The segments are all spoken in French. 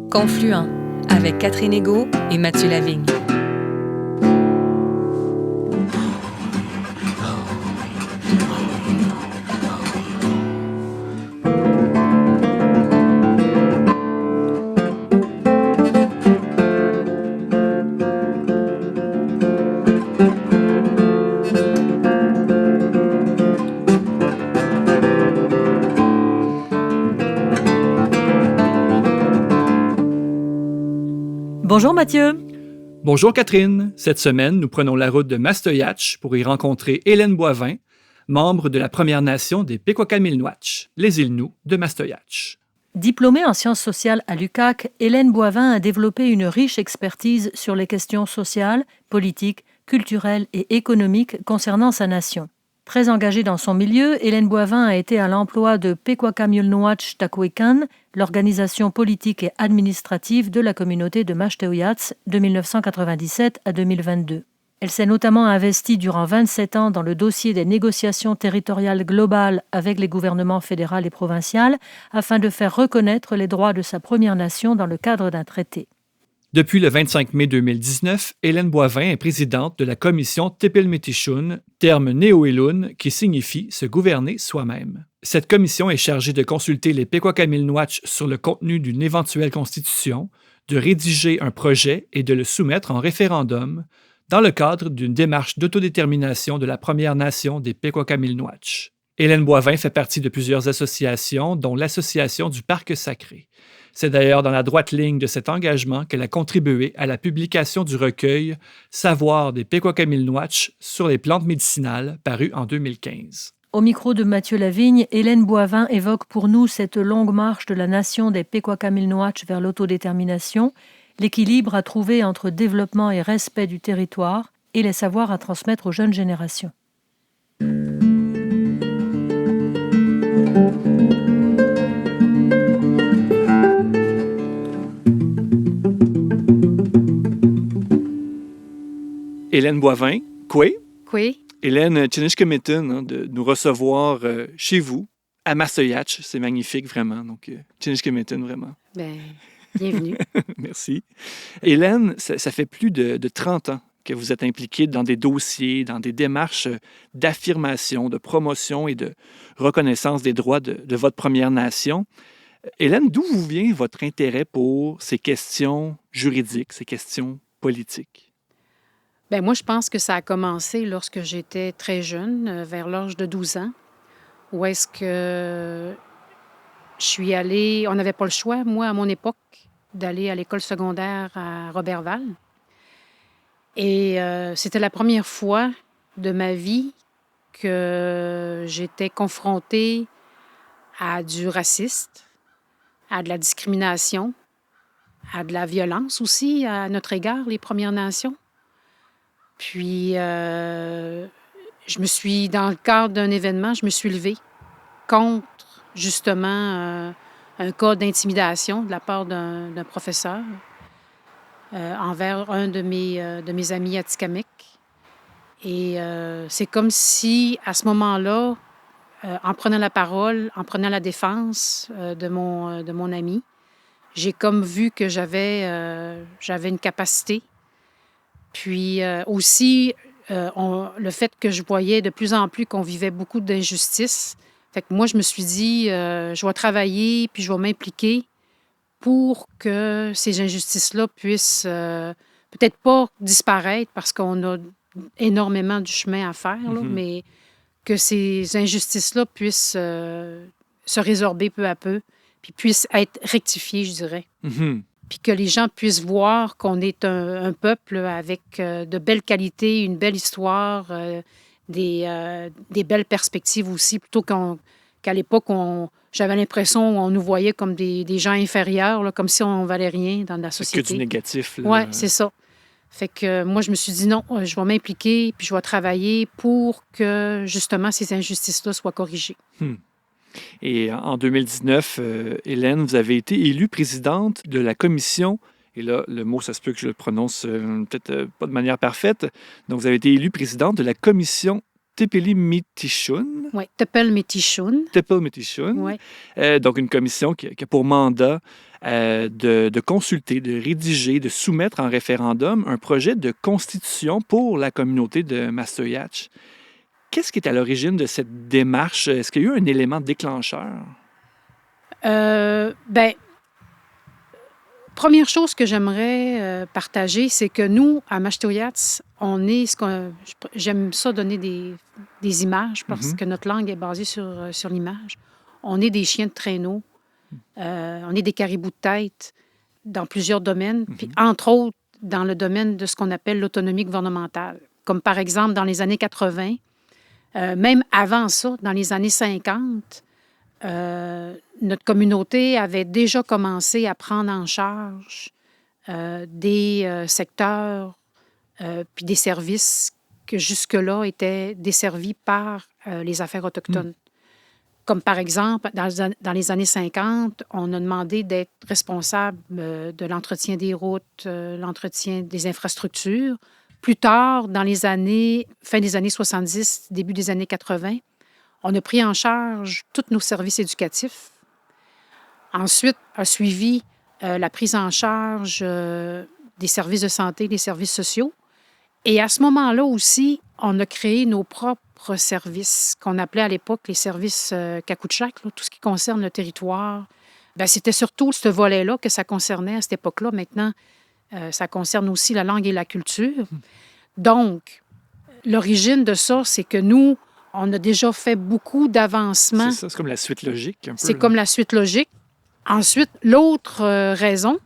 Confluent avec Catherine Égaud et Mathieu Lavigne. Bonjour Mathieu. Bonjour Catherine. Cette semaine, nous prenons la route de Mastoyatch pour y rencontrer Hélène Boivin, membre de la Première Nation des Pequot-Kamilnouatch, les Îles-Nou de Mastoyatch. Diplômée en sciences sociales à l'UQAC, Hélène Boivin a développé une riche expertise sur les questions sociales, politiques, culturelles et économiques concernant sa nation. Très engagée dans son milieu, Hélène Boivin a été à l'emploi de Pequot-Kamilnouatch Takwékan, l'organisation politique et administrative de la communauté de Mastoyatch de 1997 à 2022. Elle s'est notamment investie durant 27 ans dans le dossier des négociations territoriales globales avec les gouvernements fédéral et provincial afin de faire reconnaître les droits de sa Première Nation dans le cadre d'un traité. Depuis le 25 mai 2019, Hélène Boivin est présidente de la commission Tepil-Métichun, terme néo-élune qui signifie se gouverner soi-même. Cette commission est chargée de consulter les Pequot-Kamilnouatch sur le contenu d'une éventuelle constitution, de rédiger un projet et de le soumettre en référendum dans le cadre d'une démarche d'autodétermination de la Première Nation des Pequot-Kamilnouatch. Hélène Boivin fait partie de plusieurs associations, dont l'Association du Parc sacré. C'est d'ailleurs dans la droite ligne de cet engagement qu'elle a contribué à la publication du recueil « Savoir des Pequot-Kamilnouatch sur les plantes médicinales » paru en 2015. Au micro de Mathieu Lavigne, Hélène Boivin évoque pour nous cette longue marche de la nation des Pequot-Kamilnouatch vers l'autodétermination, l'équilibre à trouver entre développement et respect du territoire et les savoirs à transmettre aux jeunes générations. Hélène Boivin, Koué. Oui. Hélène Tchinishkemetin, de nous recevoir chez vous, à Mastoyatch. C'est magnifique, vraiment. Donc, Tchinishkemetin, vraiment. Bienvenue. Merci. Hélène, ça fait plus de 30 ans que vous êtes impliquée dans des dossiers, dans des démarches d'affirmation, de promotion et de reconnaissance des droits de votre Première Nation. Hélène, d'où vous vient votre intérêt pour ces questions juridiques, ces questions politiques? Moi, je pense que ça a commencé lorsque j'étais très jeune, vers l'âge de 12 ans, où est-ce que je suis allée... On n'avait pas le choix, moi, à mon époque, d'aller à l'école secondaire à Roberval. Et c'était la première fois de ma vie que j'étais confrontée à du racisme, à de la discrimination, à de la violence aussi à notre égard, les Premières Nations. Puis, dans le cadre d'un événement, je me suis levée contre, justement, un cas d'intimidation de la part d'un professeur envers un de mes amis atikamekw. Et c'est comme si, à ce moment-là, en prenant la parole, en prenant la défense de mon ami, j'ai comme vu que j'avais une capacité. Puis aussi, le fait que je voyais de plus en plus qu'on vivait beaucoup d'injustices. Fait que moi, je me suis dit, je vais travailler puis je vais m'impliquer pour que ces injustices-là puissent peut-être pas disparaître parce qu'on a énormément du chemin à faire, là, mais que ces injustices-là puissent se résorber peu à peu puis puissent être rectifiées, je dirais. Puis que les gens puissent voir qu'on est un peuple avec de belles qualités, une belle histoire, des belles perspectives aussi, plutôt qu'à l'époque, j'avais l'impression qu'on nous voyait comme des gens inférieurs, là, comme si on ne valait rien dans la société. C'est que du négatif. Oui, c'est ça. Fait que moi, je me suis dit non, je vais m'impliquer, puis je vais travailler pour que, justement, ces injustices-là soient corrigées. Et en 2019, Hélène, vous avez été élue présidente de la commission, et là, le mot, ça se peut que je le prononce peut-être pas de manière parfaite, donc vous avez été élue présidente de la commission Tepil-Métichun. Oui, Tepil-Métichun. Tepil-Métichun. Oui. Donc, une commission qui a pour mandat de consulter, de rédiger, de soumettre en référendum un projet de constitution pour la communauté de Mastoyatch. Qu'est-ce qui est à l'origine de cette démarche? Est-ce qu'il y a eu un élément déclencheur? Première chose que j'aimerais partager, c'est que nous, à Mastoyatch, on est j'aime ça donner des images parce que notre langue est basée sur l'image. On est des chiens de traîneau, on est des caribous de tête dans plusieurs domaines, puis entre autres dans le domaine de ce qu'on appelle l'autonomie gouvernementale. Comme par exemple dans les années 80, même avant ça, dans les années 50, notre communauté avait déjà commencé à prendre en charge des secteurs puis des services que jusque-là étaient desservis par les affaires autochtones. Comme par exemple, dans les années 50, on a demandé d'être responsable de l'entretien des routes, l'entretien des infrastructures. Plus tard, dans les années, fin des années 70, début des années 80, on a pris en charge tous nos services éducatifs. Ensuite, a suivi la prise en charge des services de santé, des services sociaux. Et à ce moment-là aussi, on a créé nos propres services, qu'on appelait à l'époque les services Kakouchak, tout ce qui concerne le territoire. Bien, c'était surtout ce volet-là que ça concernait à cette époque-là. Maintenant, ça concerne aussi la langue et la culture. Donc, l'origine de ça, c'est que nous, on a déjà fait beaucoup d'avancements. C'est ça, c'est comme la suite logique. C'est comme la suite logique. Ensuite, l'autre raison,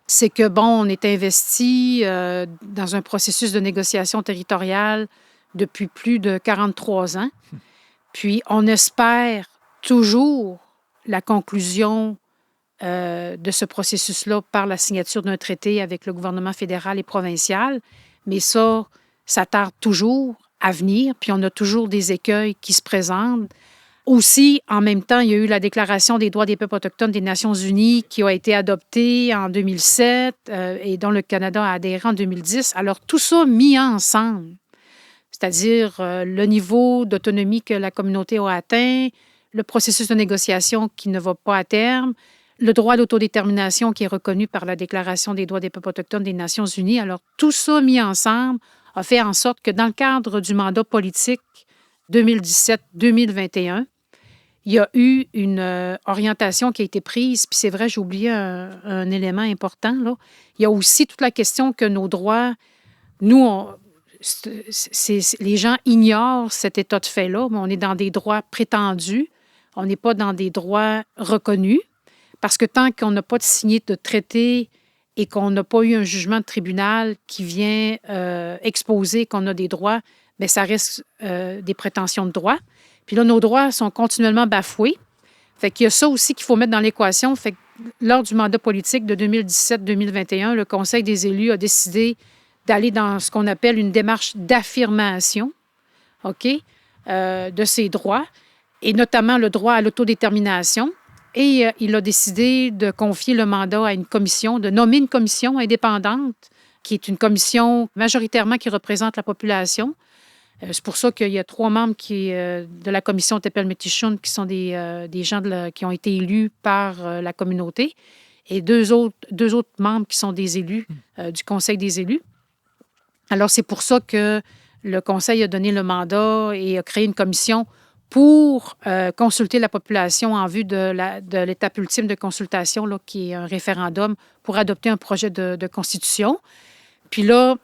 c'est que, on est investi dans un processus de négociation territoriale depuis plus de 43 ans. Puis, on espère toujours la conclusion de ce processus-là par la signature d'un traité avec le gouvernement fédéral et provincial. Mais ça tarde toujours à venir, puis on a toujours des écueils qui se présentent. Aussi, en même temps, il y a eu la Déclaration des droits des peuples autochtones des Nations unies qui a été adoptée en 2007 et dont le Canada a adhéré en 2010. Alors, tout ça mis ensemble, c'est-à-dire le niveau d'autonomie que la communauté a atteint, le processus de négociation qui ne va pas à terme, le droit d'autodétermination qui est reconnu par la Déclaration des droits des peuples autochtones des Nations unies. Alors, tout ça mis ensemble a fait en sorte que dans le cadre du mandat politique 2017-2021, il y a eu une orientation qui a été prise, puis c'est vrai, j'ai oublié un élément important, là. Il y a aussi toute la question que nos droits, nous, les gens ignorent cet état de fait-là, mais on est dans des droits prétendus, on n'est pas dans des droits reconnus, parce que tant qu'on n'a pas signé de traité et qu'on n'a pas eu un jugement de tribunal qui vient exposer qu'on a des droits, bien, ça reste des prétentions de droits. Puis là, nos droits sont continuellement bafoués. Fait qu'il y a ça aussi qu'il faut mettre dans l'équation. Fait que lors du mandat politique de 2017-2021, le Conseil des élus a décidé d'aller dans ce qu'on appelle une démarche d'affirmation, de ces droits, et notamment le droit à l'autodétermination. Et il a décidé de confier le mandat à une commission, de nommer une commission indépendante, qui est une commission majoritairement qui représente la population. C'est pour ça qu'il y a 3 membres de la commission Tepel-Métis-Shûn qui sont des gens qui ont été élus par la communauté et deux autres membres qui sont des élus du Conseil des élus. Alors, c'est pour ça que le Conseil a donné le mandat et a créé une commission pour consulter la population en vue de l'étape ultime de consultation, là, qui est un référendum pour adopter un projet de constitution. Puis là,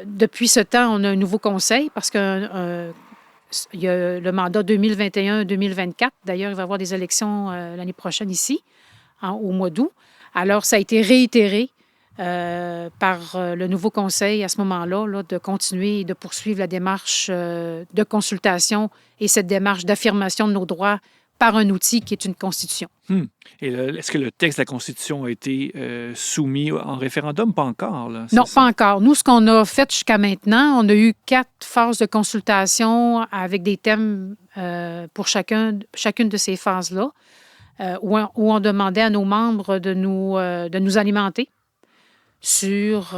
depuis ce temps, on a un nouveau conseil parce qu'il y a le mandat 2021-2024. D'ailleurs, il va y avoir des élections l'année prochaine ici, au mois d'août. Alors, ça a été réitéré par le nouveau conseil à ce moment-là, là, de continuer et de poursuivre la démarche de consultation et cette démarche d'affirmation de nos droits par un outil qui est une constitution. Et est-ce que le texte de la Constitution a été soumis en référendum? Pas encore, là. Non, pas encore. Nous, ce qu'on a fait jusqu'à maintenant, on a eu 4 phases de consultation avec des thèmes pour chacune de ces phases-là, où on demandait à nos membres de nous alimenter sur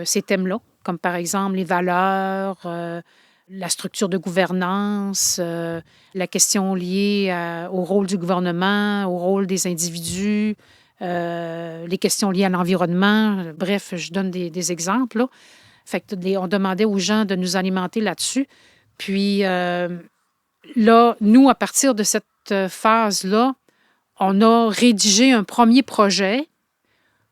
ces thèmes-là, comme par exemple les valeurs, la structure de gouvernance, la question liée au rôle du gouvernement, au rôle des individus, les questions liées à l'environnement. Bref, je donne des exemples, là. Fait que on demandait aux gens de nous alimenter là-dessus. Puis là, nous, à partir de cette phase-là, on a rédigé un premier projet.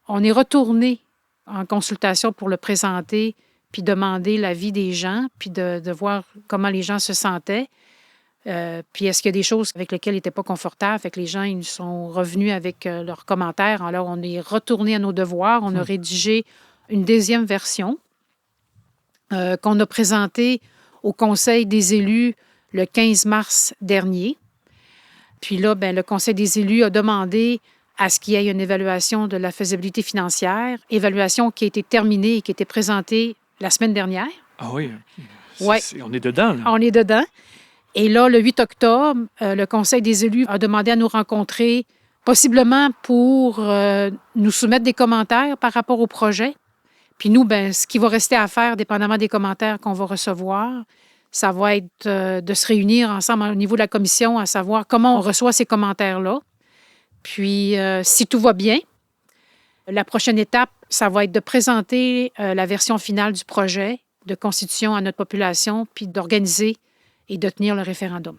On est retourné en consultation pour le présenter, puis demander l'avis des gens, puis de voir comment les gens se sentaient. Puis est-ce qu'il y a des choses avec lesquelles ils n'étaient pas confortables? Fait que les gens, ils sont revenus avec leurs commentaires. Alors, on est retourné à nos devoirs. On a rédigé une deuxième version qu'on a présentée au Conseil des élus le 15 mars dernier. Puis là, le Conseil des élus a demandé à ce qu'il y ait une évaluation de la faisabilité financière, évaluation qui a été terminée et qui a été présentée la semaine dernière. Ah oui? Ouais. On est dedans, là. On est dedans. Et là, le 8 octobre, le Conseil des élus a demandé à nous rencontrer, possiblement pour nous soumettre des commentaires par rapport au projet. Puis nous, ce qui va rester à faire, dépendamment des commentaires qu'on va recevoir, ça va être de se réunir ensemble au niveau de la commission, à savoir comment on reçoit ces commentaires-là. Puis, si tout va bien, la prochaine étape, ça va être de présenter la version finale du projet de constitution à notre population, puis d'organiser et de tenir le référendum.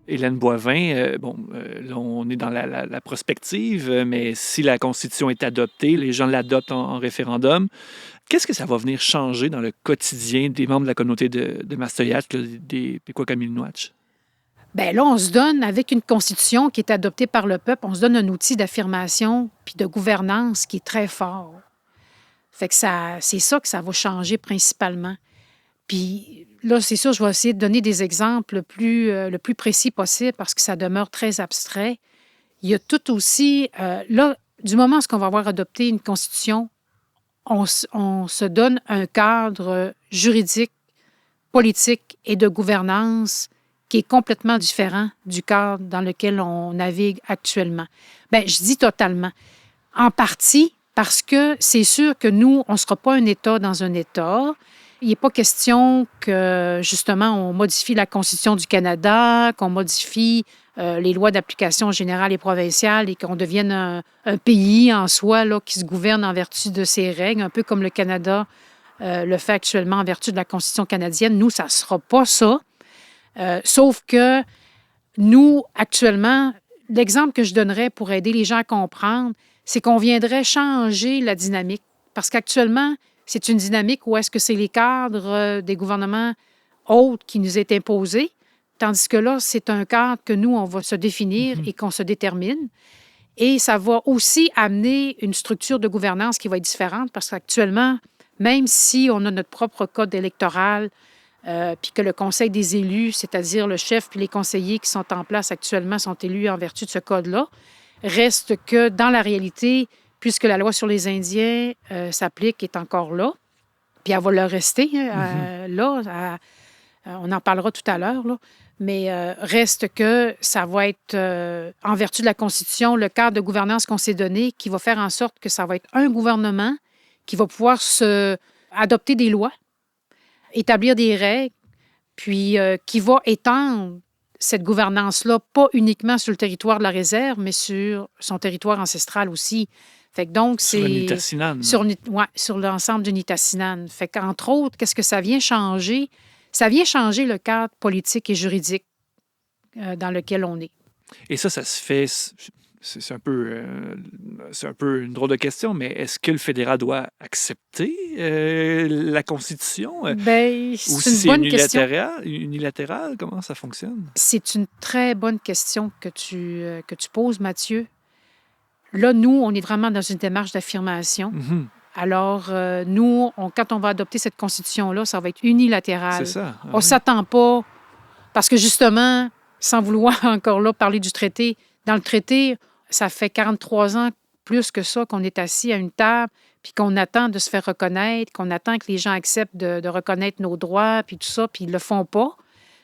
Hélène Boivin, là, on est dans la prospective, mais si la Constitution est adoptée, les gens l'adoptent en référendum, qu'est-ce que ça va venir changer dans le quotidien des membres de la communauté de Mastoyat, des Pequot-Camilnoach? Bien là, on se donne, avec une Constitution qui est adoptée par le peuple, on se donne un outil d'affirmation puis de gouvernance qui est très fort. Fait que c'est ça que ça va changer principalement. Puis là, c'est sûr, je vais essayer de donner des exemples le plus précis possible parce que ça demeure très abstrait. Il y a tout aussi... là, du moment où on va avoir adopté une Constitution, on se donne un cadre juridique, politique et de gouvernance qui est complètement différent du cadre dans lequel on navigue actuellement. Bien, je dis totalement. En partie parce que c'est sûr que nous, on ne sera pas un État dans un État. Il n'est pas question que, justement, on modifie la Constitution du Canada, qu'on modifie les lois d'application générale et provinciale et qu'on devienne un pays en soi là, qui se gouverne en vertu de ses règles, un peu comme le Canada le fait actuellement en vertu de la Constitution canadienne. Nous, ça ne sera pas ça. Sauf que nous, actuellement, l'exemple que je donnerais pour aider les gens à comprendre, c'est qu'on viendrait changer la dynamique. Parce qu'actuellement, c'est une dynamique où est-ce que c'est les cadres des gouvernements autres qui nous est imposé, tandis que là, c'est un cadre que nous, on va se définir et qu'on se détermine. Et ça va aussi amener une structure de gouvernance qui va être différente parce qu'actuellement, même si on a notre propre code électoral, puis que le Conseil des élus, c'est-à-dire le chef puis les conseillers qui sont en place actuellement sont élus en vertu de ce code-là, reste que dans la réalité, puisque la loi sur les Indiens s'applique, est encore là, puis elle va le rester là. On en parlera tout à l'heure, là. Mais reste que ça va être, en vertu de la Constitution, le cadre de gouvernance qu'on s'est donné qui va faire en sorte que ça va être un gouvernement qui va pouvoir adopter des lois, établir des règles, puis qui va étendre cette gouvernance-là, pas uniquement sur le territoire de la réserve, mais sur son territoire ancestral aussi. Fait que donc, c'est... Sur le Nitassinan. Sur l'ensemble du Nitassinan. Fait qu'entre autres, qu'est-ce que ça vient changer? Ça vient changer le cadre politique et juridique dans lequel on est. Et ça se fait... C'est un peu une drôle de question, mais est-ce que le fédéral doit accepter la Constitution? Bien, ou si c'est unilatéral? Comment ça fonctionne? C'est une très bonne question que tu poses, Mathieu. Là, nous, on est vraiment dans une démarche d'affirmation. Mm-hmm. Alors, nous, quand on va adopter cette Constitution-là, ça va être unilatéral. C'est ça. On ne s'attend pas, parce que justement, sans vouloir encore là parler du traité, dans le traité, ça fait 43 ans, plus que ça, qu'on est assis à une table, puis qu'on attend de se faire reconnaître, qu'on attend que les gens acceptent de reconnaître nos droits, puis tout ça, puis ils ne le font pas.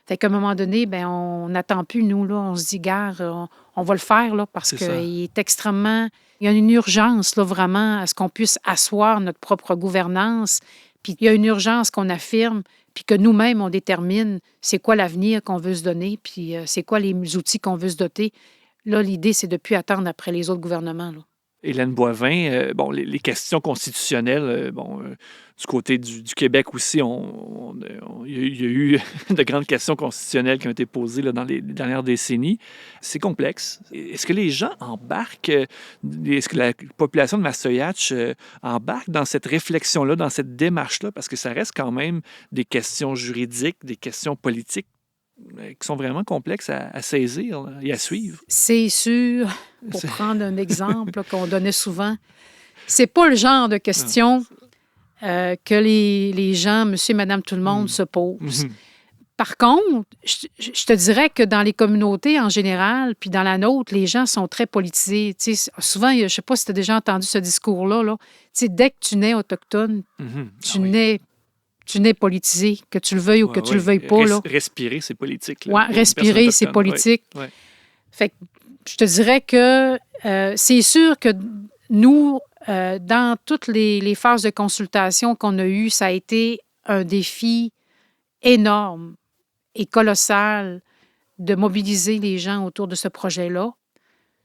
Fait qu'à un moment donné, ben on n'attend plus, nous, là. On se dit, gare, on va le faire, là, parce C'est ça. qu'il est extrêmement... Il y a une urgence, là, vraiment, à ce qu'on puisse asseoir notre propre gouvernance. Puis il y a une urgence qu'on affirme, puis que nous-mêmes, on détermine c'est quoi l'avenir qu'on veut se donner, puis c'est quoi les outils qu'on veut se doter. Là, l'idée, c'est de ne plus attendre après les autres gouvernements, là. Hélène Boivin, bon, les questions constitutionnelles, du côté du Québec aussi, il y a eu de grandes questions constitutionnelles qui ont été posées là, dans les dernières décennies. C'est complexe. Est-ce que les gens embarquent, est-ce que la population de Massasoitch embarque dans cette réflexion-là, dans cette démarche-là, parce que ça reste quand même des questions juridiques, des questions politiques qui sont vraiment complexes à saisir là, et à suivre. C'est sûr, pour prendre un exemple là, qu'on donnait souvent, c'est pas le genre de questions que les gens, monsieur, madame, tout le monde, se posent. Par contre, je te dirais que dans les communautés en général, puis dans la nôtre, les gens sont très politisés. Tu sais, souvent, je ne sais pas si tu as déjà entendu ce discours-là. Là. Tu sais, dès que tu nais autochtone, tu nais politisé, que tu le veuilles ou que tu le veuilles pas. Là. Respirer, c'est politique. Oui, respirer, c'est politique. Ouais. Fait que je te dirais que c'est sûr que nous, dans toutes les phases de consultation qu'on a eues, ça a été un défi énorme et colossal de mobiliser les gens autour de ce projet-là.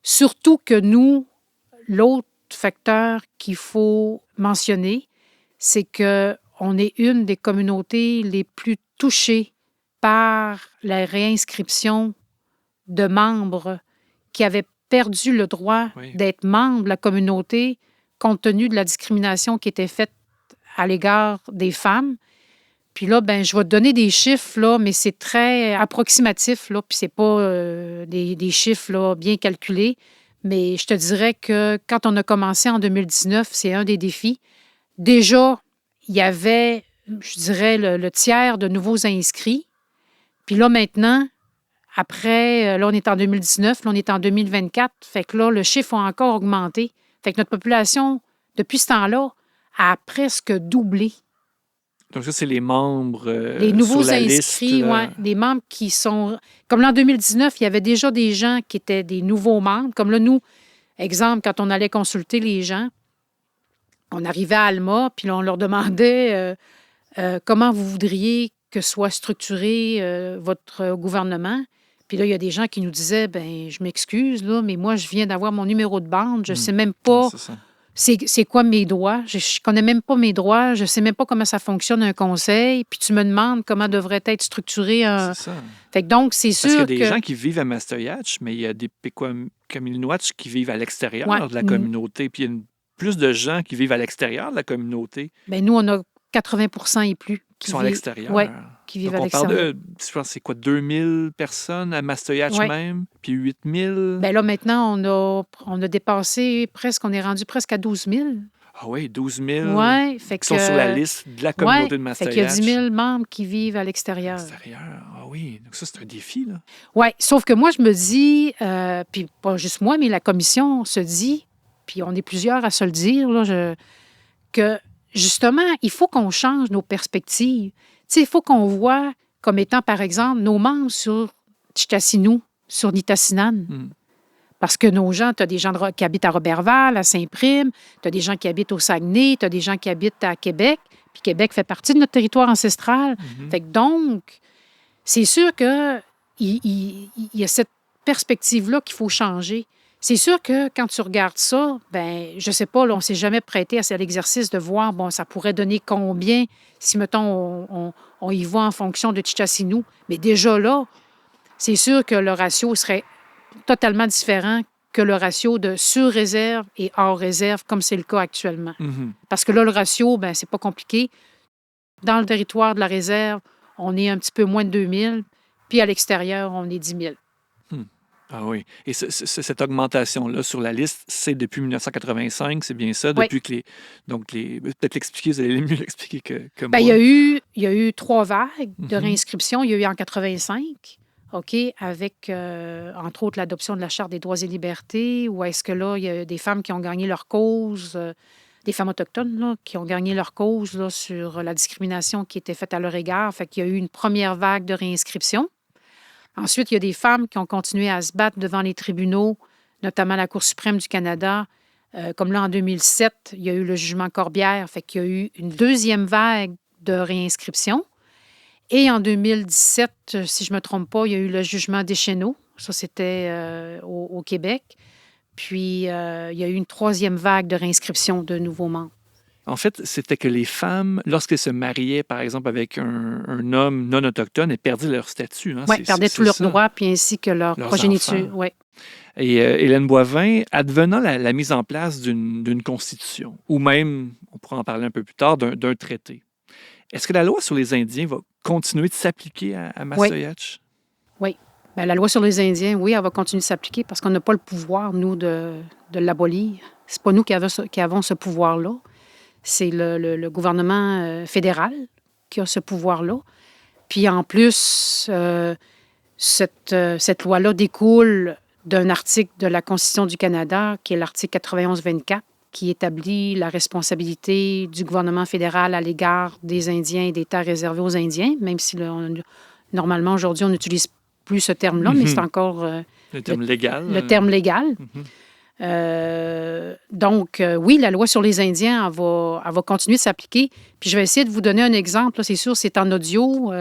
Surtout que nous, l'autre facteur qu'il faut mentionner, c'est qu'on est une des communautés les plus touchées par la réinscription de membres qui avaient perdu le droit d'être membres de la communauté compte tenu de la discrimination qui était faite à l'égard des femmes. Puis là, ben, je vais te donner des chiffres, là, mais c'est très approximatif, là, puis c'est pas des chiffres là, bien calculés. Mais je te dirais que quand on a commencé en 2019, c'est un des défis. Déjà, il y avait, je dirais, le tiers de nouveaux inscrits. Puis là, maintenant, après, là, on est en 2019, là, on est en 2024. Fait que là, le chiffre a encore augmenté. Fait que notre population, depuis ce temps-là, a presque doublé. Donc ça, c'est les membres les nouveaux sur la inscrits, liste. Oui, des membres qui sont... Comme là, en 2019, il y avait déjà des gens qui étaient des nouveaux membres. Comme là, nous, exemple, quand on allait consulter les gens, on arrivait à Alma, puis là, on leur demandait comment vous voudriez que soit structuré votre gouvernement. Puis là, il y a des gens qui nous disaient, ben je m'excuse, là, mais moi, je viens d'avoir mon numéro de bande, je ne sais même pas... C'est quoi mes droits? Je ne connais même pas mes droits. Je ne sais même pas comment ça fonctionne un conseil. Puis tu me demandes comment devrait être structuré un... C'est ça. Fait que donc, c'est sûr que... Parce qu'il y a des gens qui vivent à Massasoitch, mais il y a des Pequaminuatch qui vivent à l'extérieur de la communauté. Puis il y a plus de gens qui vivent à l'extérieur de la communauté. Bien, nous, on a 80 et plus qui sont à l'extérieur. Oui, qui vivent donc à l'extérieur. On parle de, je pense, c'est quoi, 2000 personnes à Massasoitch même, puis 8000? Bien là, maintenant, on a dépassé presque, on est rendu presque à 12 000. Ah oui, 12 000 fait qui sont sur la liste de la communauté de Massasoitch. Fait qu'il y a 10 000 membres qui vivent à l'extérieur. Ah oui, donc ça, c'est un défi, là. Oui, sauf que moi, je me dis, puis pas juste moi, mais la commission se dit, puis on est plusieurs à se le dire, là, que justement, il faut qu'on change nos perspectives. Tu sais, il faut qu'on voit comme étant, par exemple, nos membres sur Tchitassinous, sur Nitassinan. Parce que nos gens, tu as des gens qui habitent à Roberval, à Saint-Prime, tu as des gens qui habitent au Saguenay, tu as des gens qui habitent à Québec, puis Québec fait partie de notre territoire ancestral. Fait que donc, c'est sûr qu'il y a cette perspective-là qu'il faut changer. C'est sûr que quand tu regardes ça, ben je sais pas, là, on ne s'est jamais prêté à l'exercice de voir, bon, ça pourrait donner combien si, mettons, on y va en fonction de Tchitassinous. Mais déjà là, c'est sûr que le ratio serait totalement différent que le ratio de sur-réserve et hors réserve, comme c'est le cas actuellement. Parce que là, le ratio, ben c'est pas compliqué. Dans le territoire de la réserve, on est un petit peu moins de 2000, puis à l'extérieur, on est 10 000. Ah oui. Et cette augmentation-là sur la liste, c'est depuis 1985, c'est bien ça? Depuis que peut-être l'expliquer, vous allez mieux l'expliquer que moi. Il y a eu 3 vagues de réinscription. Il y a eu en 85, OK, avec, entre autres, l'adoption de la Charte des droits et libertés, où est-ce que là, il y a des femmes qui ont gagné leur cause des femmes autochtones là, qui ont gagné leur cause là, sur la discrimination qui était faite à leur égard. Fait qu'il y a eu une première vague de réinscription. Ensuite, il y a des femmes qui ont continué à se battre devant les tribunaux, notamment la Cour suprême du Canada. Comme là, en 2007, il y a eu le jugement Corbière. Fait qu'il y a eu une deuxième vague de réinscription. Et en 2017, si je ne me trompe pas, il y a eu le jugement Deschenaux. Ça, c'était au Québec. Puis, il y a eu une troisième vague de réinscription de nouveaux membres. En fait, c'était que les femmes, lorsqu'elles se mariaient, par exemple, avec un homme non autochtone, elles perdaient leur statut. Hein? Oui, perdaient tous leurs droits, puis ainsi que leur progéniture. Ouais. Et Hélène Boivin, advenant la mise en place d'une constitution, ou même, on pourra en parler un peu plus tard, d'un traité, est-ce que la loi sur les Indiens va continuer de s'appliquer à Massaoitch? Oui. Bien, la loi sur les Indiens, oui, elle va continuer de s'appliquer parce qu'on n'a pas le pouvoir, nous, de l'abolir. C'est pas nous qui avons ce pouvoir-là. C'est le gouvernement fédéral qui a ce pouvoir-là. Puis en plus, cette loi-là découle d'un article de la Constitution du Canada, qui est l'article 91-24, qui établit la responsabilité du gouvernement fédéral à l'égard des Indiens et des terres réservées aux Indiens, même si normalement, aujourd'hui, on n'utilise plus ce terme-là, mais c'est encore... le terme légal. Le terme légal. Donc, oui, la loi sur les Indiens, elle va continuer de s'appliquer. Puis je vais essayer de vous donner un exemple. Là, c'est sûr, c'est en audio,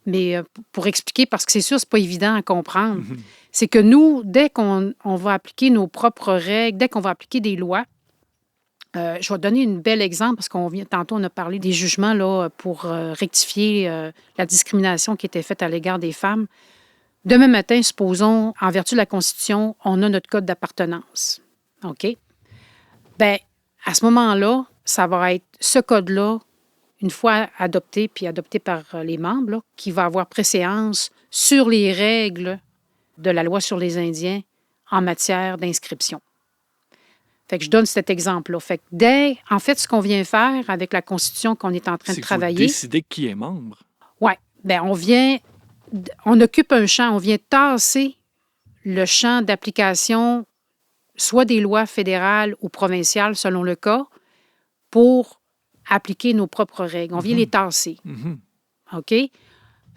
mais pour expliquer, parce que c'est sûr, c'est pas évident à comprendre. C'est que nous, dès qu'on va appliquer nos propres règles, dès qu'on va appliquer des lois, je vais donner un bel exemple, parce tantôt, on a parlé des jugements là, pour rectifier la discrimination qui était faite à l'égard des femmes. Demain matin, supposons, en vertu de la Constitution, on a notre code d'appartenance. OK? Bien, à ce moment-là, ça va être ce code-là, une fois adopté, puis adopté par les membres, là, qui va avoir préséance sur les règles de la loi sur les Indiens en matière d'inscription. Fait que je donne cet exemple-là. Fait que en fait, ce qu'on vient faire avec la Constitution qu'on est en train de travailler... C'est décider qui est membre. Oui. Bien, on occupe un champ, on vient tasser le champ d'application, soit des lois fédérales ou provinciales, selon le cas, pour appliquer nos propres règles. On vient les tasser. OK?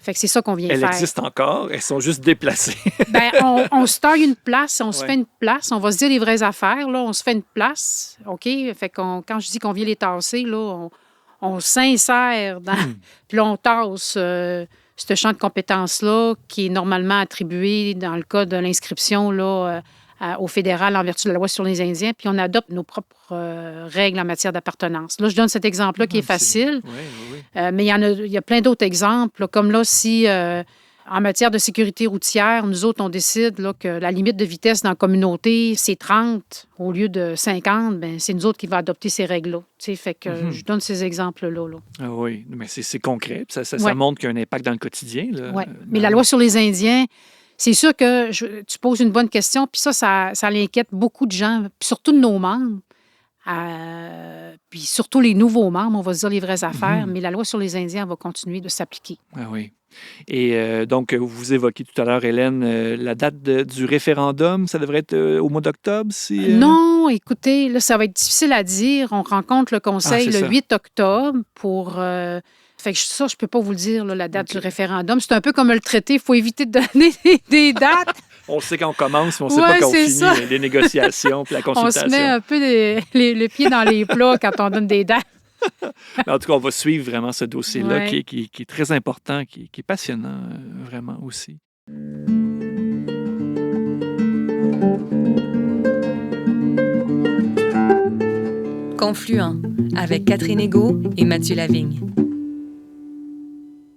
Fait que c'est ça qu'on vient faire. Elles existent encore, elles sont juste déplacées. Bien, on se taille une place, on se fait une place, on va se dire les vraies affaires, là, on se fait une place, OK? Fait que quand je dis qu'on vient les tasser, là, on s'insère dans... Puis là, on tasse ce champ de compétences-là qui est normalement attribué dans le cas de l'inscription là, au fédéral en vertu de la loi sur les Indiens, puis on adopte nos propres règles en matière d'appartenance. Là, je donne cet exemple-là qui est facile, mais il y a plein d'autres exemples, là, comme là, si en matière de sécurité routière, nous autres, on décide là, que la limite de vitesse dans la communauté, c'est 30 au lieu de 50, bien, c'est nous autres qui va adopter ces règles-là. Fait que je donne ces exemples-là. Là. Ah oui, mais c'est concret. Ça montre qu'il y a un impact dans le quotidien. Oui, mais la loi sur les Indiens, c'est sûr que tu poses une bonne question, puis ça l'inquiète beaucoup de gens, puis surtout de nos membres. Puis surtout les nouveaux membres, on va se dire les vraies affaires, mais la loi sur les Indiens va continuer de s'appliquer. Ah oui. Et donc, vous évoquiez tout à l'heure, Hélène, la date du référendum, ça devrait être au mois d'octobre? Non, écoutez, là, ça va être difficile à dire. On rencontre le Conseil le 8 octobre pour... Fait que ça, je ne peux pas vous le dire, là, la date du référendum. C'est un peu comme le traité, il faut éviter de donner des dates. On sait quand on commence, mais on ne sait pas quand on finit les négociations puis la consultation. On se met un peu les pieds dans les plats quand on donne des dates. En tout cas, on va suivre vraiment ce dossier-là qui est très important, qui est passionnant vraiment aussi. Confluent avec Catherine Égaud et Mathieu Lavigne.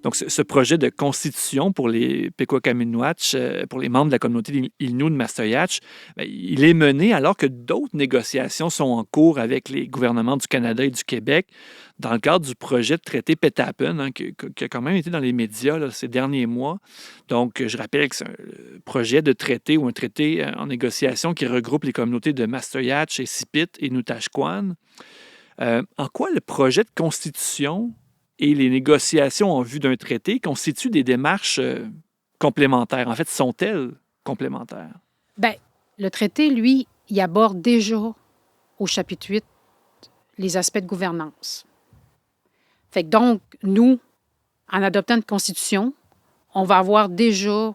Donc, ce projet de constitution pour les Pequot-Kaminoatch, pour les membres de la communauté Innu de Massaoitch, il est mené alors que d'autres négociations sont en cours avec les gouvernements du Canada et du Québec dans le cadre du projet de traité Pétapen, qui a quand même été dans les médias là, ces derniers mois. Donc, je rappelle que c'est un projet de traité ou un traité en négociation qui regroupe les communautés de Massaoitch, Sipit et Nutashquan. En quoi le projet de constitution et les négociations en vue d'un traité constituent des démarches complémentaires? En fait, sont-elles complémentaires? Bien, le traité, lui, il aborde déjà au chapitre 8 les aspects de gouvernance. Fait que donc, nous, en adoptant une constitution, on va avoir déjà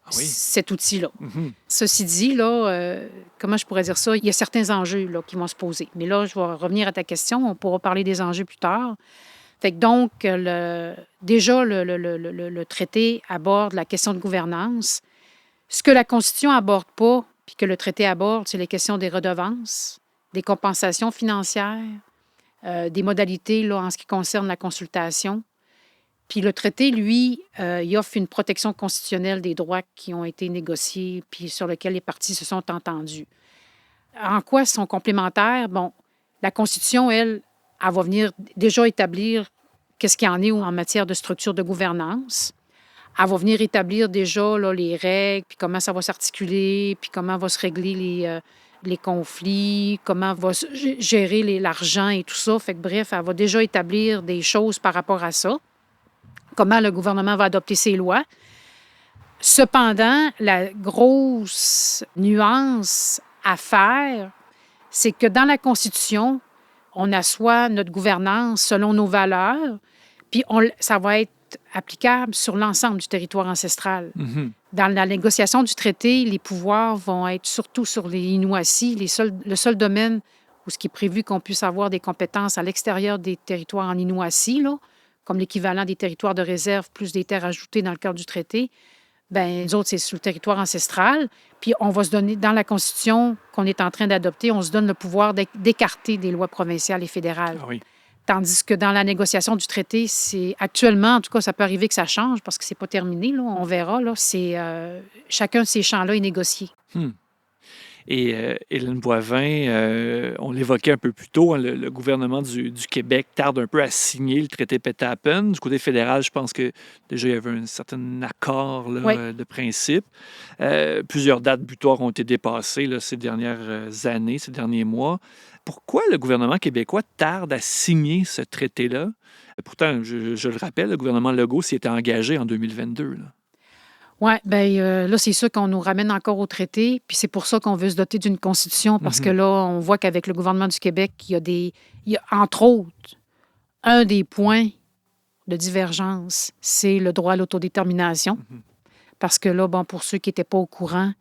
cet outil-là. Mhm. Ceci dit, là, comment je pourrais dire ça? Il y a certains enjeux là, qui vont se poser. Mais là, je vais revenir à ta question. On pourra parler des enjeux plus tard. Fait que donc, déjà, le traité aborde la question de gouvernance. Ce que la Constitution n'aborde pas, puis que le traité aborde, c'est les questions des redevances, des compensations financières, des modalités là, en ce qui concerne la consultation. Puis le traité, lui, il offre une protection constitutionnelle des droits qui ont été négociés puis sur lesquels les parties se sont entendues. En quoi ils sont complémentaires? Bon, la Constitution, elle va venir déjà établir qu'est-ce qu'il y en est en matière de structure de gouvernance. Elle va venir établir déjà là, les règles, puis comment ça va s'articuler, puis comment va se régler les conflits, comment va se gérer l'argent et tout ça. Fait que bref, elle va déjà établir des choses par rapport à ça. Comment le gouvernement va adopter ses lois. Cependant, la grosse nuance à faire, c'est que dans la Constitution, on assoit notre gouvernance selon nos valeurs, puis ça va être applicable sur l'ensemble du territoire ancestral. Mhm. Dans la négociation du traité, les pouvoirs vont être surtout sur les Inuassi, le seul domaine où ce qui est prévu qu'on puisse avoir des compétences à l'extérieur des territoires en Inuassi, là, comme l'équivalent des territoires de réserve plus des terres ajoutées dans le cadre du traité, bien, nous autres, c'est sur le territoire ancestral. Puis on va se donner, dans la Constitution qu'on est en train d'adopter, on se donne le pouvoir d'écarter des lois provinciales et fédérales. Ah oui. Tandis que dans la négociation du traité, c'est actuellement, en tout cas, ça peut arriver que ça change parce que c'est pas terminé, là, on verra, là, c'est chacun de ces champs-là est négocié. Et Hélène Boivin, on l'évoquait un peu plus tôt, hein, le gouvernement du Québec tarde un peu à signer le traité Pétapen. Du côté fédéral, je pense que déjà il y avait un certain accord là, Oui. de principe. Plusieurs dates butoirs ont été dépassées là, ces dernières années, ces derniers mois. Pourquoi le gouvernement québécois tarde à signer ce traité-là? Pourtant, je le rappelle, le gouvernement Legault s'y était engagé en 2022. Là. Oui, bien là, c'est sûr qu'on nous ramène encore au traité, puis c'est pour ça qu'on veut se doter d'une constitution, parce que là, on voit qu'avec le gouvernement du Québec, il y a, entre autres, un des points de divergence, c'est le droit à l'autodétermination. Parce que là, bon, pour ceux qui n'étaient pas au courant,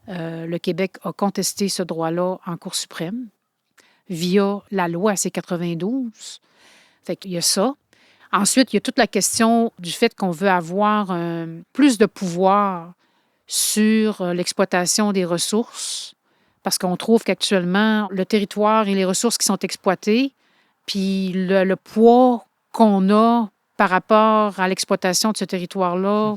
le Québec a contesté ce droit-là en Cour suprême via la loi C-92. Fait qu'il y a ça. Ensuite, il y a toute la question du fait qu'on veut avoir plus de pouvoir sur l'exploitation des ressources, parce qu'on trouve qu'actuellement, le territoire et les ressources qui sont exploitées, puis le poids qu'on a par rapport à l'exploitation de ce territoire-là,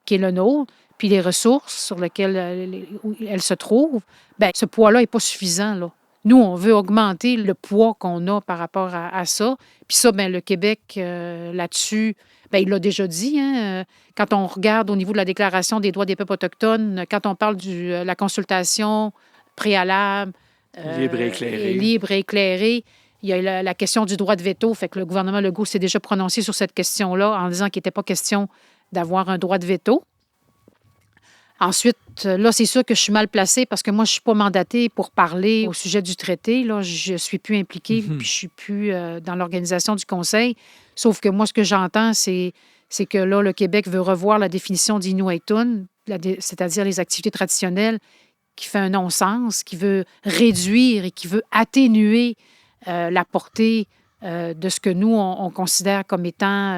qui est le nôtre, puis les ressources sur lesquelles elles se trouvent, bien, ce poids-là n'est pas suffisant, là. Nous, on veut augmenter le poids qu'on a par rapport à ça. Puis ça, bien, le Québec, là-dessus, bien, il l'a déjà dit. Hein, quand on regarde au niveau de la Déclaration des droits des peuples autochtones, quand on parle de la consultation préalable, Libre et éclairée. libre et éclairée, il y a la question du droit de veto. Fait que le gouvernement Legault s'est déjà prononcé sur cette question-là en disant qu'il n'était pas question d'avoir un droit de veto. Ensuite, là, c'est sûr que je suis mal placée parce que moi, je ne suis pas mandatée pour parler au sujet du traité. Là, je ne suis plus impliquée, puis je ne suis plus dans l'organisation du Conseil. Sauf que moi, ce que j'entends, c'est que là, le Québec veut revoir la définition d'Inuitun, c'est-à-dire les activités traditionnelles, qui fait un non-sens, qui veut réduire et qui veut atténuer la portée de ce que nous, on considère comme étant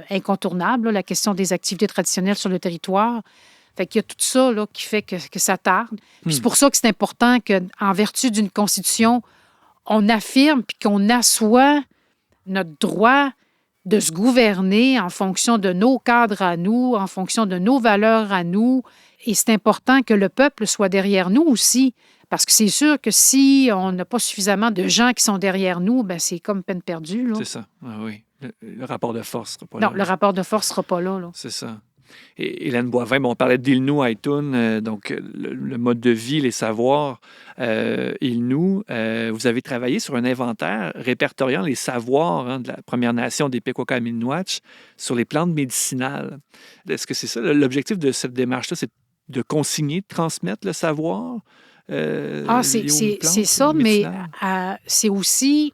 incontournable, là, la question des activités traditionnelles sur le territoire. Fait qu'il y a tout ça là, qui fait que ça tarde. Puis c'est pour ça que c'est important qu'en vertu d'une constitution, on affirme puis qu'on assoit notre droit de se gouverner en fonction de nos cadres à nous, en fonction de nos valeurs à nous. Et c'est important que le peuple soit derrière nous aussi. Parce que c'est sûr que si on n'a pas suffisamment de gens qui sont derrière nous, bien, c'est comme peine perdue. Là. C'est ça, ah, oui. Le rapport de force ne sera pas là. Non, le rapport de force ne sera pas là. C'est ça. Et Hélène Boivin, bon, on parlait d'Innu-Aitun, donc le mode de vie, les savoirs Innu. Vous avez travaillé sur un inventaire répertoriant les savoirs de la Première Nation des Pequot-Minnwatch sur les plantes médicinales. Est-ce que c'est ça? L'objectif de cette démarche-là, c'est de consigner, de transmettre le savoir? C'est ça, mais c'est aussi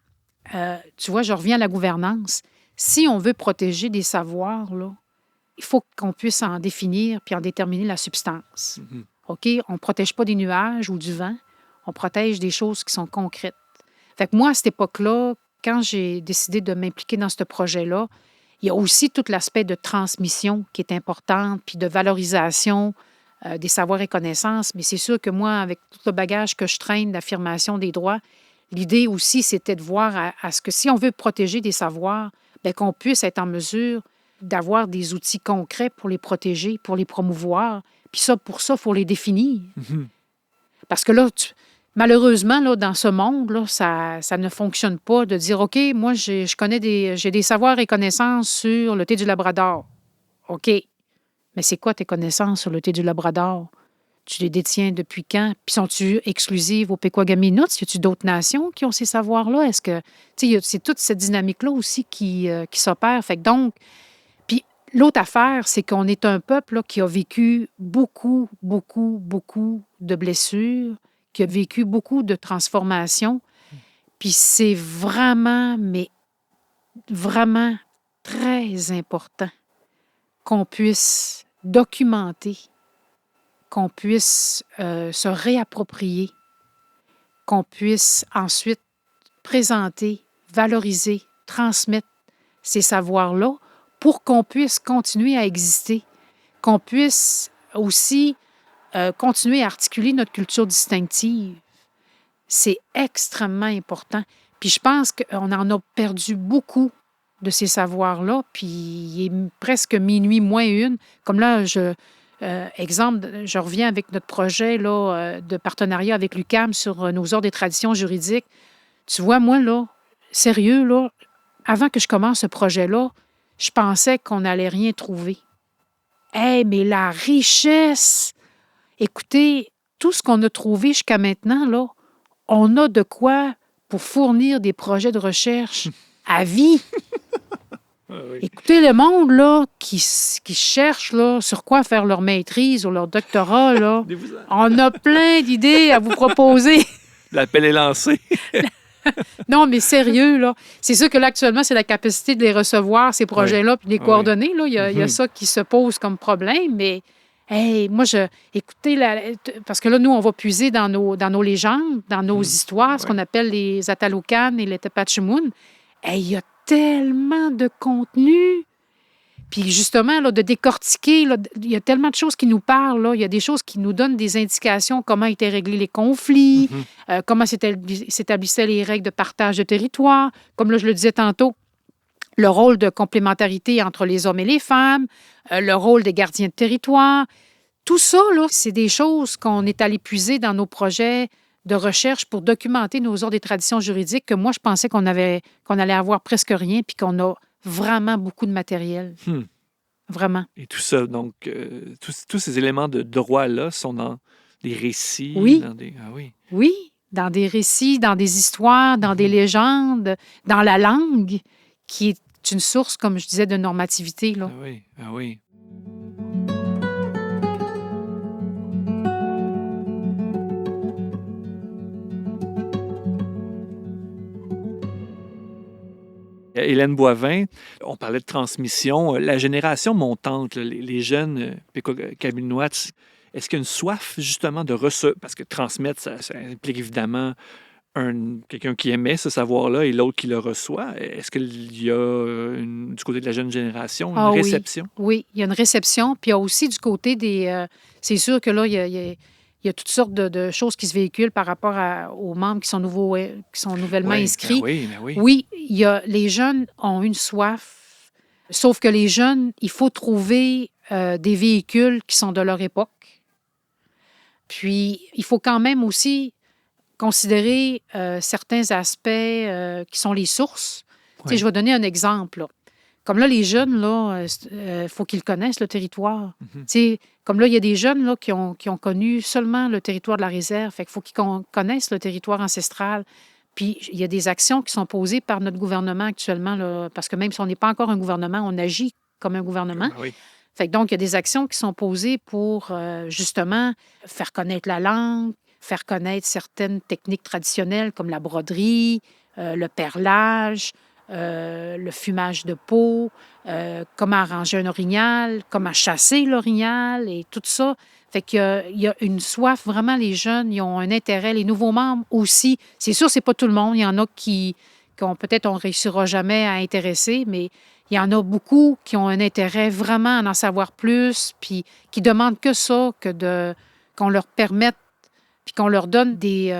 tu vois, je reviens à la gouvernance. Si on veut protéger des savoirs, là, il faut qu'on puisse en définir puis en déterminer la substance. Mhm. OK? On ne protège pas des nuages ou du vent. On protège des choses qui sont concrètes. Fait que moi, à cette époque-là, quand j'ai décidé de m'impliquer dans ce projet-là, il y a aussi tout l'aspect de transmission qui est important, puis de valorisation des savoirs et connaissances. Mais c'est sûr que moi, avec tout le bagage que je traîne d'affirmation des droits, l'idée aussi, c'était de voir à ce que si on veut protéger des savoirs, bien, qu'on puisse être en mesure d'avoir des outils concrets pour les protéger, pour les promouvoir. Puis ça, pour ça, il faut les définir. Mhm. Parce que là, malheureusement, là, dans ce monde, là, ça ne fonctionne pas de dire, OK, moi, j'ai des savoirs et connaissances sur le thé du Labrador. OK. Mais c'est quoi tes connaissances sur le thé du Labrador? Tu les détiens depuis quand? Puis sont-tu exclusives aux Pequagaminuts? Y a-t-il d'autres nations qui ont ces savoirs-là? Est-ce que, tu sais, c'est toute cette dynamique-là aussi qui s'opère. Fait que donc, puis l'autre affaire, c'est qu'on est un peuple là, qui a vécu beaucoup, beaucoup, beaucoup de blessures, qui a vécu beaucoup de transformations. Puis c'est vraiment, mais vraiment très important qu'on puisse documenter, qu'on puisse se réapproprier, qu'on puisse ensuite présenter, valoriser, transmettre ces savoirs-là pour qu'on puisse continuer à exister, qu'on puisse aussi continuer à articuler notre culture distinctive. C'est extrêmement important. Puis je pense qu'on en a perdu beaucoup de ces savoirs-là, puis il est presque minuit moins une. Comme là, exemple, je reviens avec notre projet là, de partenariat avec l'UQAM sur nos ordres et traditions juridiques. Tu vois, moi, là, sérieux, là, avant que je commence ce projet-là, je pensais qu'on n'allait rien trouver. Mais la richesse! Écoutez, tout ce qu'on a trouvé jusqu'à maintenant, là, on a de quoi pour fournir des projets de recherche à vie. Ah oui. Écoutez, le monde là, qui cherche là, sur quoi faire leur maîtrise ou leur doctorat, là, on a plein d'idées à vous proposer. L'appel est lancé. Non, mais sérieux, là. C'est sûr que là, actuellement, c'est la capacité de les recevoir, ces projets-là, puis de les coordonner. Là. Il y a ça qui se pose comme problème, mais moi, écoutez, parce que là, nous, on va puiser dans nos légendes, dans nos histoires, ce qu'on appelle les Ataloukan et les Tepachemoun. Il y a tellement de contenu. Puis justement, là, de décortiquer, là, il y a tellement de choses qui nous parlent. Là. Il y a des choses qui nous donnent des indications comment étaient réglés les conflits, comment s'établissaient les règles de partage de territoire. Comme là, je le disais tantôt, le rôle de complémentarité entre les hommes et les femmes, le rôle des gardiens de territoire. Tout ça, là, c'est des choses qu'on est allé puiser dans nos projets de recherche pour documenter nos ordres et traditions juridiques que moi, je pensais qu'on allait avoir presque rien puis qu'on a vraiment beaucoup de matériel. Vraiment. Et tout ça, donc, tous ces éléments de droit-là sont dans des récits. Oui. Ah oui. Oui, dans des récits, dans des histoires, dans des légendes, dans la langue, qui est une source, comme je disais, de normativité. Là. Ah oui, ah oui. Hélène Boivin, on parlait de transmission. La génération montante, là, les jeunes Pequagaminuts, est-ce qu'il y a une soif justement de recevoir? Parce que transmettre, ça implique évidemment quelqu'un qui aimait ce savoir-là et l'autre qui le reçoit. Est-ce qu'il y a, du côté de la jeune génération, une réception? Oui, il y a une réception. Puis il y a aussi du côté des... c'est sûr que là, il y a toutes sortes de choses qui se véhiculent par rapport aux membres qui sont nouvellement inscrits. Ben oui. Oui, les jeunes ont une soif, sauf que les jeunes, il faut trouver des véhicules qui sont de leur époque. Puis, il faut quand même aussi considérer certains aspects qui sont les sources. Tu sais, je vais donner un exemple. Là. Comme là, les jeunes, là, faut qu'ils connaissent le territoire. Tu sais, comme là, il y a des jeunes là, qui ont connu seulement le territoire de la réserve. Fait qu'il faut qu'ils connaissent le territoire ancestral. Puis, il y a des actions qui sont posées par notre gouvernement actuellement, là, parce que même si on n'est pas encore un gouvernement, on agit comme un gouvernement. Oui. Fait que donc, il y a des actions qui sont posées pour, justement, faire connaître la langue, faire connaître certaines techniques traditionnelles comme la broderie, le perlage, le fumage de peau, comment arranger un orignal, comment chasser l'orignal et tout ça. Fait qu'il y a une soif, vraiment, les jeunes, ils ont un intérêt. Les nouveaux membres aussi. C'est sûr, c'est pas tout le monde. Il y en a peut-être on ne réussira jamais à intéresser, mais il y en a beaucoup qui ont un intérêt vraiment à en savoir plus, puis qui demandent que ça, qu'on leur permette, puis qu'on leur donne des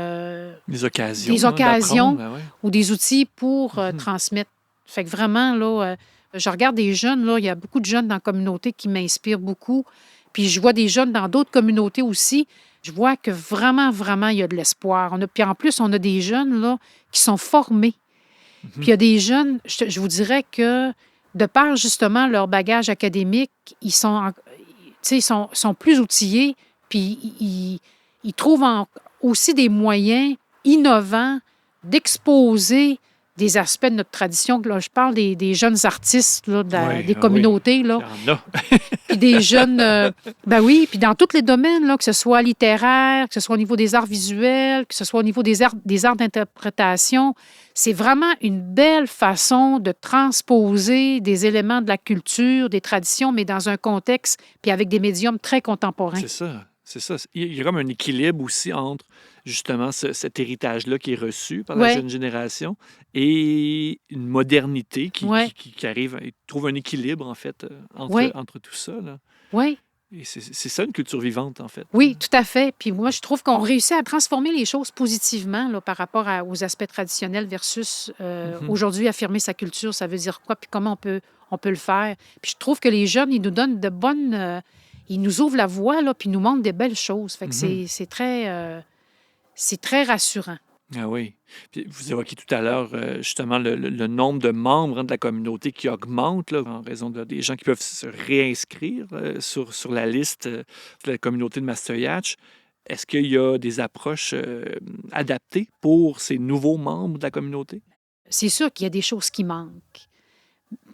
occasions ou des outils pour transmettre. Fait que vraiment, là, je regarde des jeunes, là, il y a beaucoup de jeunes dans la communauté qui m'inspirent beaucoup. Puis je vois des jeunes dans d'autres communautés aussi. Je vois que vraiment, vraiment, il y a de l'espoir. Puis en plus, on a des jeunes là, qui sont formés. Puis il y a des jeunes, je vous dirais que de par justement leur bagage académique, ils sont plus outillés, puis ils trouvent aussi des moyens innovants d'exposer des aspects de notre tradition. Là, je parle des jeunes artistes là, des communautés. Là. Il y en a. Puis des jeunes... puis dans tous les domaines, là, que ce soit littéraire, que ce soit au niveau des arts visuels, que ce soit au niveau des arts d'interprétation, c'est vraiment une belle façon de transposer des éléments de la culture, des traditions, mais dans un contexte, puis avec des médiums très contemporains. C'est ça. Il y a comme un équilibre aussi entre, justement, cet héritage-là qui est reçu par la jeune génération et une modernité qui arrive et trouve un équilibre, en fait, entre tout ça. Oui. Et c'est ça, une culture vivante, en fait. Oui, tout à fait. Puis moi, je trouve qu'on réussit à transformer les choses positivement là, par rapport aux aspects traditionnels versus aujourd'hui, affirmer sa culture, ça veut dire quoi, puis comment on peut le faire. Puis je trouve que les jeunes, ils nous donnent de bonnes... ils nous ouvrent la voie, là, puis nous montrent des belles choses. Fait que c'est très rassurant. Ah oui. Puis vous évoquiez tout à l'heure, justement, le nombre de membres de la communauté qui augmente là, en raison des gens qui peuvent se réinscrire sur la liste de la communauté de Mastoyatch. Est-ce qu'il y a des approches adaptées pour ces nouveaux membres de la communauté? C'est sûr qu'il y a des choses qui manquent.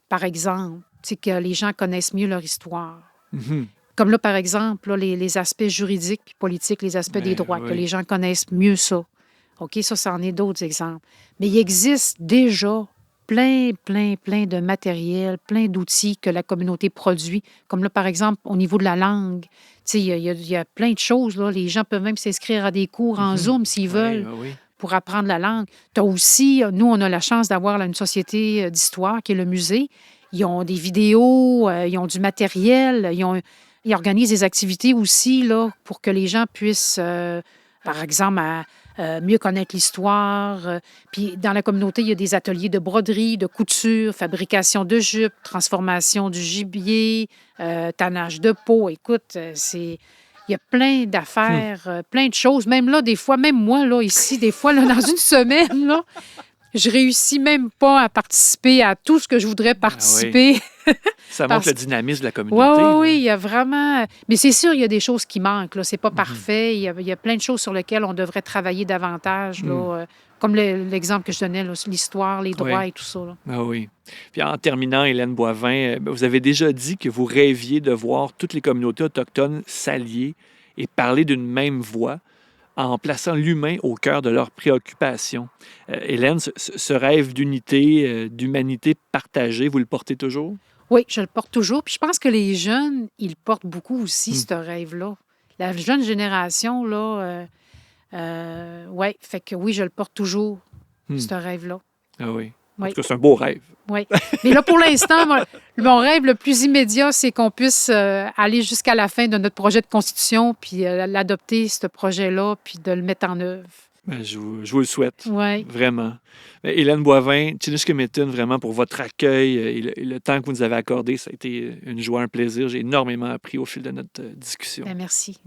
Par exemple, c'est que les gens connaissent mieux leur histoire. Comme là, par exemple, là, les aspects juridiques et politiques, les aspects des droits, que les gens connaissent mieux ça. OK, ça en est d'autres exemples. Mais il existe déjà plein de matériel, plein d'outils que la communauté produit. Comme là, par exemple, au niveau de la langue, il y a plein de choses. Là. Les gens peuvent même s'inscrire à des cours en Zoom s'ils veulent pour apprendre la langue. Tu as aussi, nous, on a la chance d'avoir là, une société d'histoire qui est le musée. Ils ont des vidéos, ils ont du matériel, ils organisent des activités aussi là, pour que les gens puissent, par exemple, mieux connaître l'histoire. Puis dans la communauté, il y a des ateliers de broderie, de couture, fabrication de jupes, transformation du gibier, tannage de peau. Écoute, il y a plein d'affaires, plein de choses. Même là, des fois, même moi, là, ici, des fois, là, dans une semaine, là, je réussis même pas à participer à tout ce que je voudrais participer. Ça montre le dynamisme de la communauté. Oui, il y a vraiment... Mais c'est sûr, il y a des choses qui manquent. C'est pas parfait. Il y a plein de choses sur lesquelles on devrait travailler davantage. Là, comme l'exemple que je donnais, là, l'histoire, les droits et tout ça. Là. Ah oui. Puis en terminant, Hélène Boivin, vous avez déjà dit que vous rêviez de voir toutes les communautés autochtones s'allier et parler d'une même voix, en plaçant l'humain au cœur de leurs préoccupations. Hélène, ce rêve d'unité, d'humanité partagée, vous le portez toujours? Oui, je le porte toujours. Puis je pense que les jeunes, ils portent beaucoup aussi, ce rêve-là. La jeune génération, là, fait que oui, je le porte toujours, ce rêve-là. Ah oui. Oui. En tout cas, c'est un beau rêve. Oui. Mais là, pour l'instant, mon rêve le plus immédiat, c'est qu'on puisse aller jusqu'à la fin de notre projet de constitution, puis l'adopter, ce projet-là, puis de le mettre en œuvre. Ben, je vous le souhaite. Oui. Vraiment. Hélène Boivin, Tchiniskemétine, vraiment pour votre accueil et le temps que vous nous avez accordé. Ça a été une joie, un plaisir. J'ai énormément appris au fil de notre discussion. Ben, merci.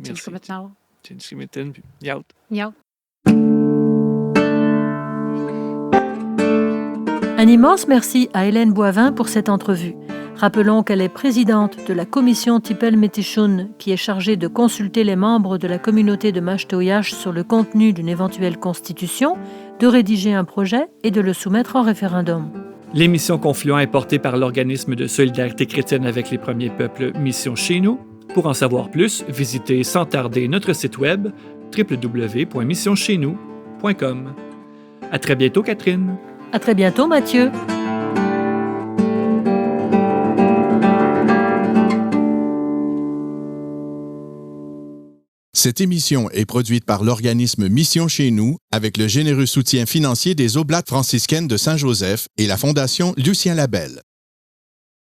Tchiniskemétine, puis Yaut. Yaut. Un immense merci à Hélène Boivin pour cette entrevue. Rappelons qu'elle est présidente de la commission Tipel Métichoun, qui est chargée de consulter les membres de la communauté de Mastoyatch sur le contenu d'une éventuelle constitution, de rédiger un projet et de le soumettre en référendum. L'émission Confluent est portée par l'organisme de solidarité chrétienne avec les premiers peuples Mission Chez Nous. Pour en savoir plus, visitez sans tarder notre site web www.missioncheznous.com. À très bientôt, Catherine. À très bientôt, Mathieu. Cette émission est produite par l'organisme Mission Chez Nous avec le généreux soutien financier des Oblates franciscaines de Saint-Joseph et la Fondation Lucien Labelle.